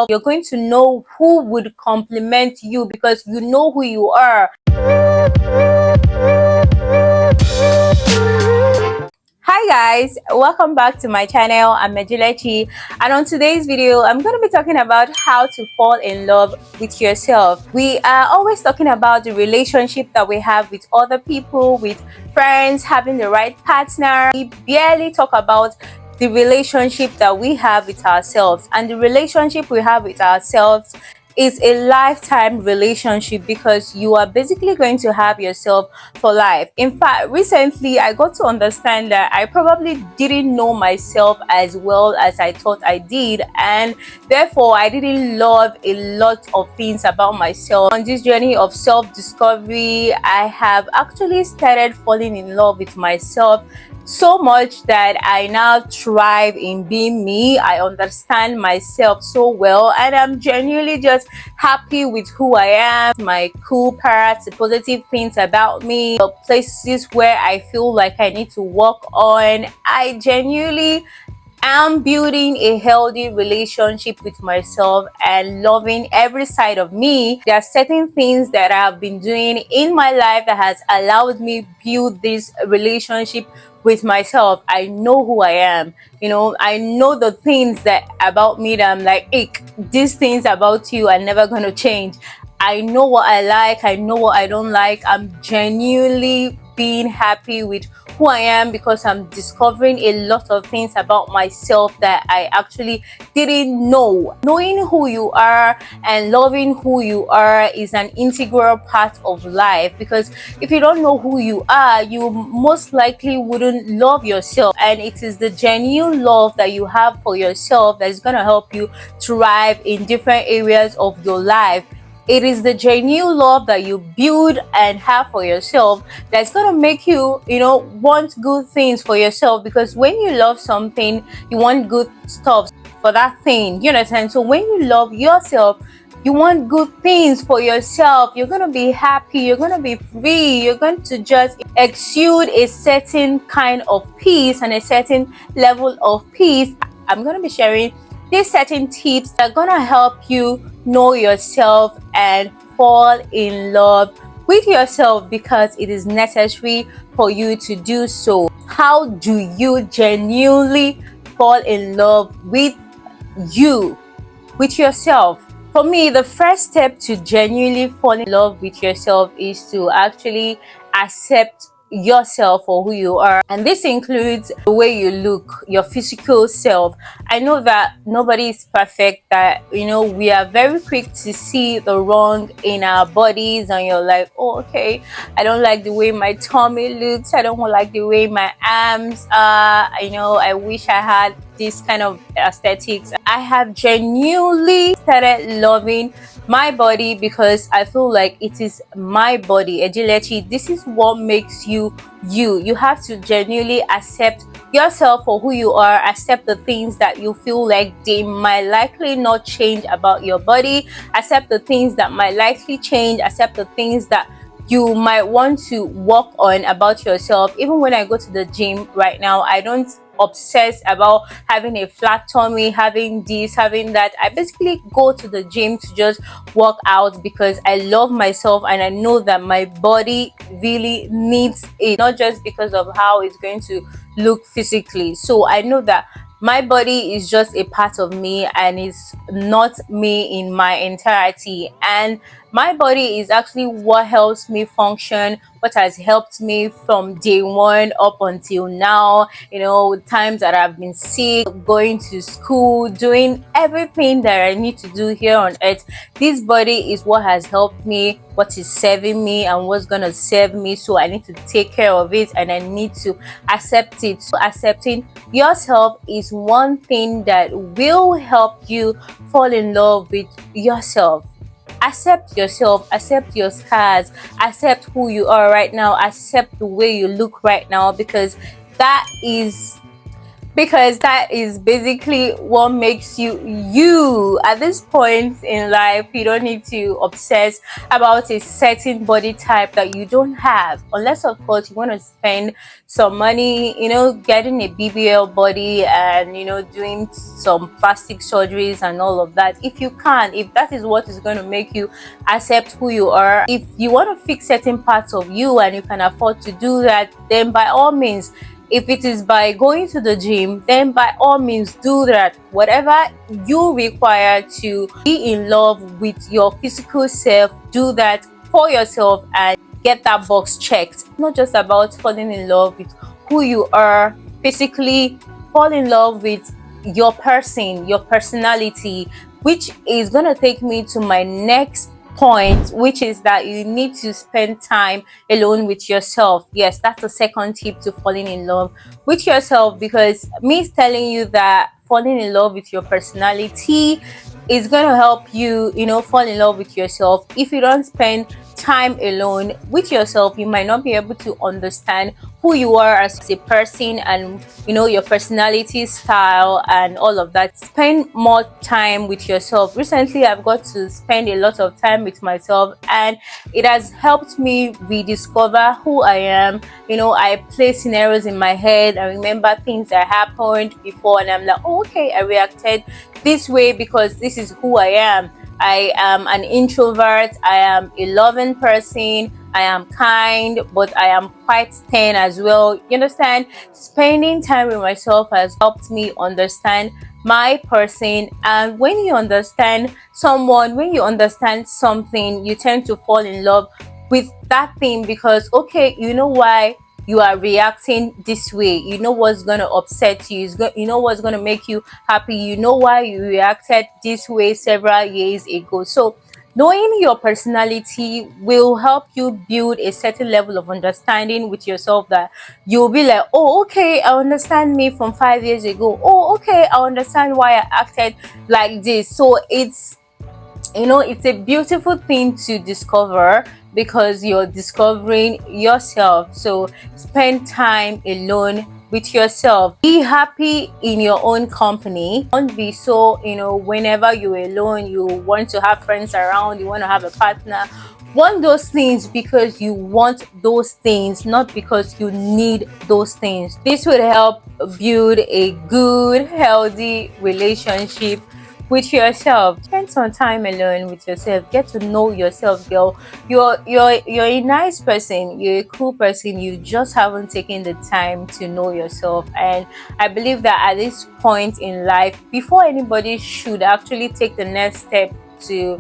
yourself, you're going to know who would compliment you because you know who you are. Hi guys, welcome back to my channel. I'm Ejilechi, and on today's video I'm going to be talking about how to fall in love with yourself. We are always talking about the relationship that we have with other people, with friends, having the right partner. We barely talk about the relationship that we have with ourselves, and the relationship we have with ourselves is a lifetime relationship because you are basically going to have yourself for life. In fact, recently I got to understand that I probably didn't know myself as well as I thought I did, and therefore I didn't love a lot of things about myself. On this journey of self-discovery, I have actually started falling in love with myself so much that I now thrive in being me. I understand myself so well, and I'm genuinely just happy with who I am, my cool parts, the positive things about me, the places where I feel like I need to work on. I genuinely am building a healthy relationship with myself and loving every side of me. There are certain things that I have been doing in my life that has allowed me build this relationship with myself. I know who I am. I know the things that about me that I'm like, hey, these things about you are never gonna change. I know what I like, I know what I don't like. I'm genuinely being happy with who I am because I'm discovering a lot of things about myself that I actually didn't know. Knowing who you are and loving who you are is an integral part of life, because if you don't know who you are, you most likely wouldn't love yourself, and it is the genuine love that you have for yourself that is going to help you thrive in different areas of your life. It is the genuine love that you build and have for yourself that's going to make you, want good things for yourself, because when you love something, you want good stuff for that thing. You understand? So when you love yourself, you want good things for yourself. You're going to be happy. You're going to be free. You're going to just exude a certain kind of peace and a certain level of peace. I'm going to be sharing these certain tips that are going to help you know yourself and fall in love with yourself, because it is necessary for you to do so. How do you genuinely fall in love with yourself? For me, the first step to genuinely fall in love with yourself is to actually accept yourself for who you are, and this includes the way you look, your physical self. I know that nobody is perfect, that we are very quick to see the wrong in our bodies, and you're like, oh, okay, I don't like the way my tummy looks, I don't like the way my arms are, I wish I had this kind of aesthetics. I have genuinely started loving my body because I feel like it is my body. Ejilechi, this is what makes you you. You have to genuinely accept yourself for who you are, accept the things that you feel like they might likely not change about your body, accept the things that might likely change, accept the things that you might want to work on about yourself. Even when I go to the gym right now, I don't obsess about having a flat tummy, having this, having that. I basically go to the gym to just work out because I love myself and I know that my body really needs it, not just because of how it's going to look physically. So I know that my body is just a part of me and it's not me in my entirety, and my body is actually what helps me function, what has helped me from day one up until now. Times that I've been sick, going to school, doing everything that I need to do here on earth, this body is what has helped me, what is serving me, and what's gonna serve me. So I need to take care of it and I need to accept it. So accepting yourself is one thing that will help you fall in love with yourself. Accept yourself, accept your scars, accept who you are right now, accept the way you look right now, because that is because that is basically what makes you you. At this point in life, you don't need to obsess about a certain body type that you don't have, unless of course you want to spend some money, getting a BBL body and doing some plastic surgeries and all of that. If you can, if that is what is going to make you accept who you are, if you want to fix certain parts of you and you can afford to do that, then by all means. If it is by going to the gym, then by all means do that. Whatever you require to be in love with your physical self, do that for yourself and get that box checked. It's not just about falling in love with who you are physically, fall in love with your person, your personality, which is going to take me to my next point, which is that you need to spend time alone with yourself. Yes, that's the second tip to falling in love with yourself, because me telling you that falling in love with your personality is going to help you, fall in love with yourself. If you don't spend time alone with yourself, you might not be able to understand who you are as a person and your personality style and all of that. Spend more time with yourself. Recently I've got to spend a lot of time with myself, and it has helped me rediscover who I am. I play scenarios in my head. I remember things that happened before and I'm like, oh, okay, I reacted this way because this is who I am. I am an introvert. I am a loving person. I am kind, but I am quite stern as well. You understand? Spending time with myself has helped me understand my person. And when you understand someone, when you understand something, you tend to fall in love with that thing, because okay, you know why you are reacting this way, you know what's going to upset you, you know what's going to make you happy, you know why you reacted this way several years ago. So knowing your personality will help you build a certain level of understanding with yourself, that you'll be like, oh, okay, I understand me from 5 years ago. Oh, okay, I understand why I acted like this. So it's a beautiful thing to discover, because you're discovering yourself. So spend time alone with yourself. Be happy in your own company. Don't be so, whenever you're alone, you want to have friends around, you want to have a partner. Want those things because you want those things, not because you need those things. This would help build a good, healthy relationship with yourself. Spend some time alone with yourself. Get to know yourself, girl. You're a nice person. You're a cool person. You just haven't taken the time to know yourself. And I believe that at this point in life, before anybody should actually take the next step to,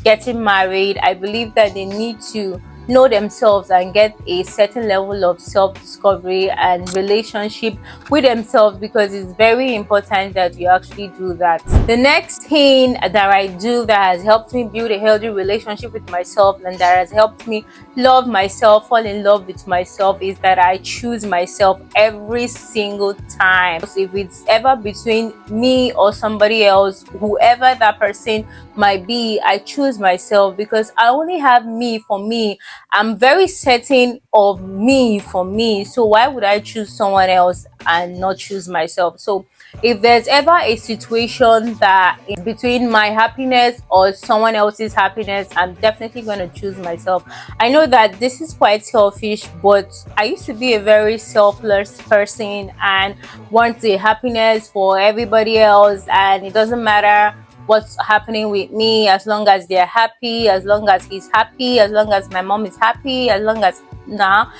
getting married, I believe that they need to know themselves and get a certain level of self-discovery and relationship with themselves, because it's very important that you actually do that. The next thing that I do that has helped me build a healthy relationship with myself and that has helped me love myself, fall in love with myself, is that I choose myself every single time. If it's ever between me or somebody else, whoever that person might be, I choose myself, because I only have me for me. I'm very certain of me for me. So why would I choose someone else and not choose myself? So if there's ever a situation that is between my happiness or someone else's happiness, I'm definitely going to choose myself. I know that this is quite selfish, but I used to be a very selfless person and want the happiness for everybody else, and it doesn't matter what's happening with me, as long as they're happy, as long as he's happy, as long as my mom is happy, as long as not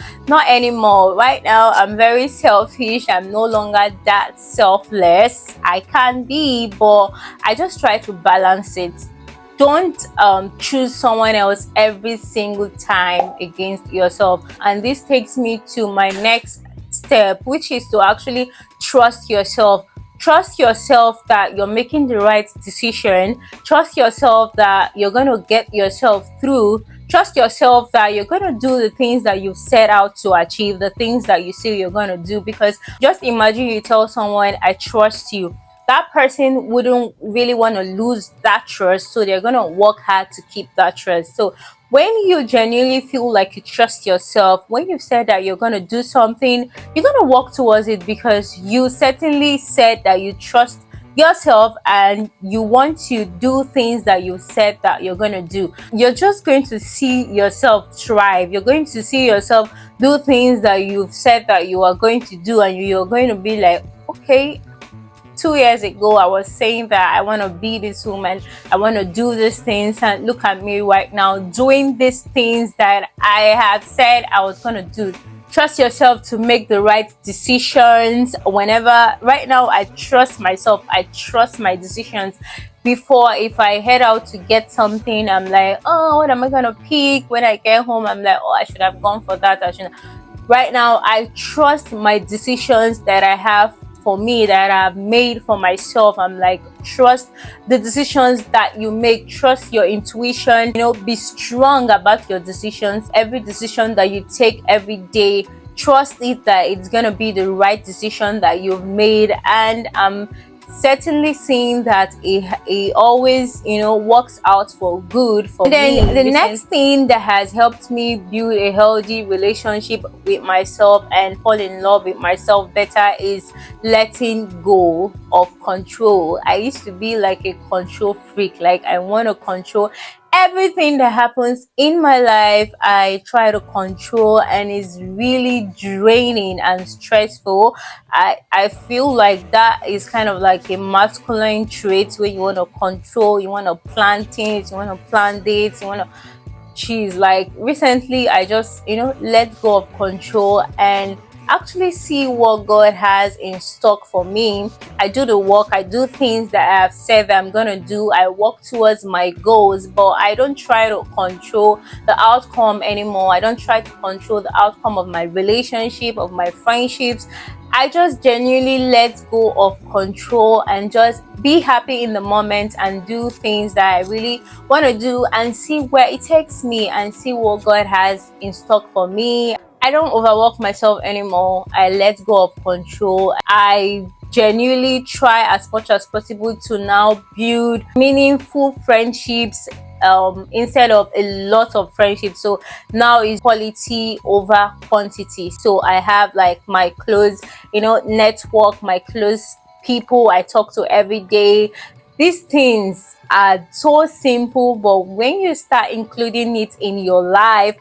anymore. Right now I'm very selfish. I'm no longer that selfless. I can be, but I just try to balance it. Don't choose someone else every single time against yourself. And this takes me to my next step, which is to actually trust yourself. Trust yourself that you're making the right decision. Trust yourself that you're going to get yourself through. Trust yourself that you're going to do the things that you've set out to achieve, the things that you say you're going to do. Because just imagine you tell someone, I trust you. that person wouldn't really want to lose that trust, so they're going to work hard to keep that trust. So when you genuinely feel like you trust yourself, when you've said that you're going to do something, you're going to work towards it, because you certainly said that you trust yourself and you want to do things that you said that you're going to do. You're just going to see yourself thrive. You're going to see yourself do things that you've said that you are going to do, and you're going to be like, okay, 2 years ago I was saying that I want to be this woman, I want to do these things, and look at me right now doing these things that I have said I was going to do. Trust yourself to make the right decisions whenever. Right now I trust myself, I trust my decisions. Before, if I head out to get something, I'm like, oh, what am I gonna pick? When I get home, I'm like, oh, I should have gone for that, I shouldn't. Right now I trust my decisions that I have for me, that I've made for myself. I'm like, trust the decisions that you make, trust your intuition, be strong about your decisions. Every decision that you take every day, trust it that it's gonna be the right decision that you've made. And certainly seeing that it always works out for good for me. Then the next thing that has helped me build a healthy relationship with myself and fall in love with myself better is letting go of control. I used to be like a control freak, like I want to control everything that happens in my life. I try to control, and it's really draining and stressful. I feel like that is kind of like a masculine trait, where you want to control, you want to plan things, you want to plan dates, you want to choose. Like recently I just let go of control and actually see what God has in stock for me. I do the work, I do things that I have said that I'm gonna do. I work towards my goals, but I don't try to control the outcome anymore. I don't try to control the outcome of my relationship, of my friendships. I just genuinely let go of control and just be happy in the moment and do things that I really want to do, and see where it takes me and see what God has in stock for me. I don't overwork myself anymore. I let go of control. I genuinely try as much as possible to now build meaningful friendships instead of a lot of friendships. So now it's quality over quantity. So I have like my close network, my close people I talk to every day. These things are so simple, but when you start including it in your life,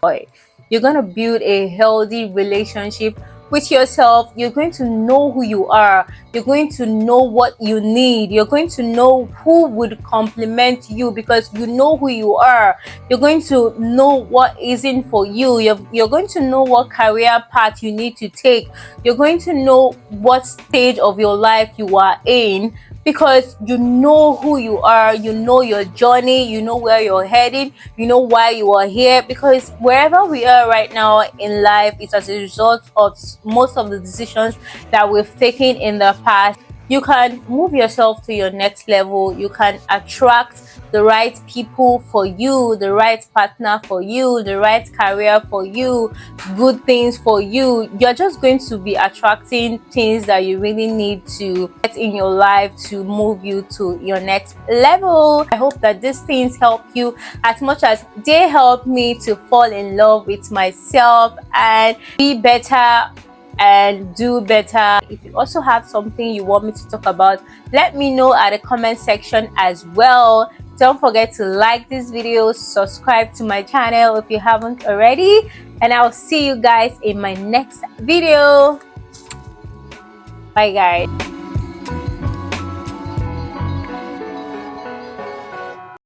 you're going to build a healthy relationship with yourself. You're going to know who you are. You're going to know what you need. You're going to know who would complement you, because you know who you are. You're going to know what isn't for you. You're going to know what career path you need to take. You're going to know what stage of your life you are in, because you know who you are, you know your journey, you know where you're heading, you know why you are here. Because wherever we are right now in life is as a result of most of the decisions that we've taken in the past. You can move yourself to your next level. You can attract the right people for you, the right partner for you, the right career for you, good things for you. You're just going to be attracting things that you really need to get in your life to move you to your next level. I hope that these things help you as much as they help me to fall in love with myself and be better and do better. If you also have something you want me to talk about, let me know at the comment section as well. Don't forget to like this video, subscribe to my channel if you haven't already, and I'll see you guys in my next video. Bye guys.